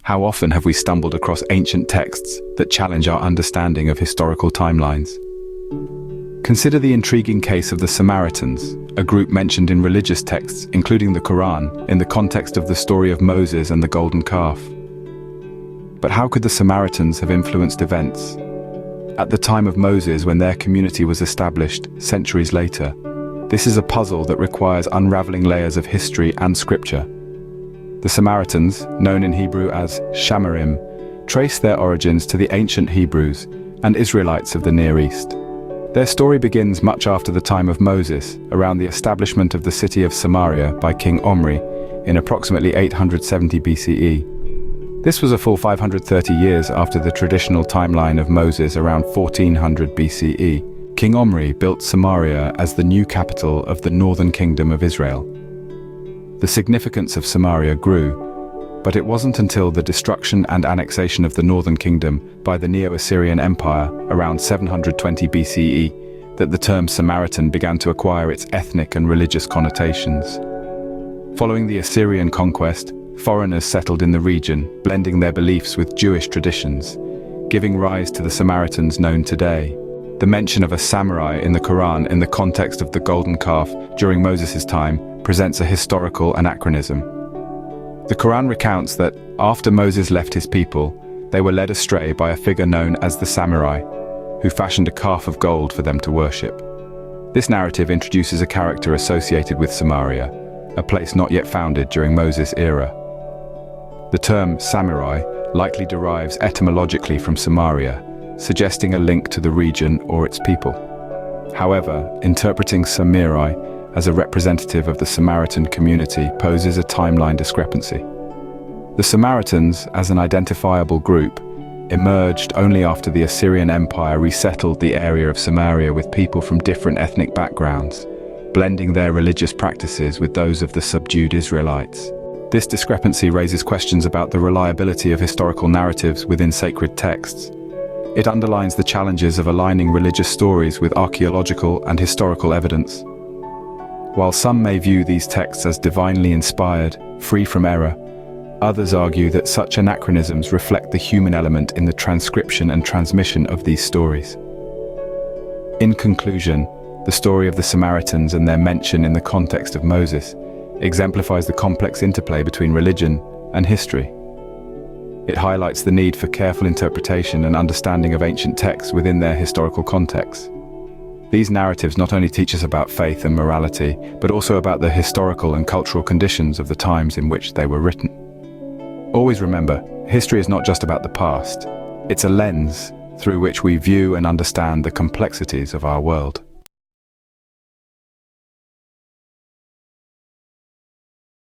How often have we stumbled across ancient texts that challenge our understanding of historical timelines? Consider the intriguing case of the Samaritans, a group mentioned in religious texts, including the Quran, in the context of the story of Moses and the golden calf. But how could the Samaritans have influenced events? At the time of Moses, when their community was established centuries later, this is a puzzle that requires unraveling layers of history and scripture. The Samaritans, known in Hebrew as Shamarim, trace their origins to the ancient Hebrews and Israelites of the Near East. Their story begins much after the time of Moses, around the establishment of the city of Samaria by King Omri in approximately 870 BCE. This was a full 530 years after the traditional timeline of Moses around 1400 BCE. King Omri built Samaria as the new capital of the northern kingdom of Israel. The significance of Samaria grew, but it wasn't until the destruction and annexation of the northern kingdom by the Neo-Assyrian Empire around 720 BCE that the term Samaritan began to acquire its ethnic and religious connotations. Following the Assyrian conquest, foreigners settled in the region, blending their beliefs with Jewish traditions, giving rise to the Samaritans known today. The mention of a samurai in the Quran in the context of the golden calf during Moses' time presents a historical anachronism. The Quran recounts that, after Moses left his people, they were led astray by a figure known as the samurai, who fashioned a calf of gold for them to worship. This narrative introduces a character associated with Samaria, a place not yet founded during Moses' era. The term samurai likely derives etymologically from Samaria, suggesting a link to the region or its people. However, interpreting Samurai as a representative of the Samaritan community poses a timeline discrepancy. The Samaritans, as an identifiable group, emerged only after the Assyrian Empire resettled the area of Samaria with people from different ethnic backgrounds, blending their religious practices with those of the subdued Israelites. This discrepancy raises questions about the reliability of historical narratives within sacred texts. It underlines the challenges of aligning religious stories with archaeological and historical evidence. While some may view these texts as divinely inspired, free from error, others argue that such anachronisms reflect the human element in the transcription and transmission of these stories. In conclusion, the story of the Samaritans and their mention in the context of Moses exemplifies the complex interplay between religion and history. It highlights the need for careful interpretation and understanding of ancient texts within their historical context. These narratives not only teach us about faith and morality, but also about the historical and cultural conditions of the times in which they were written. Always remember, history is not just about the past. It's a lens through which we view and understand the complexities of our world.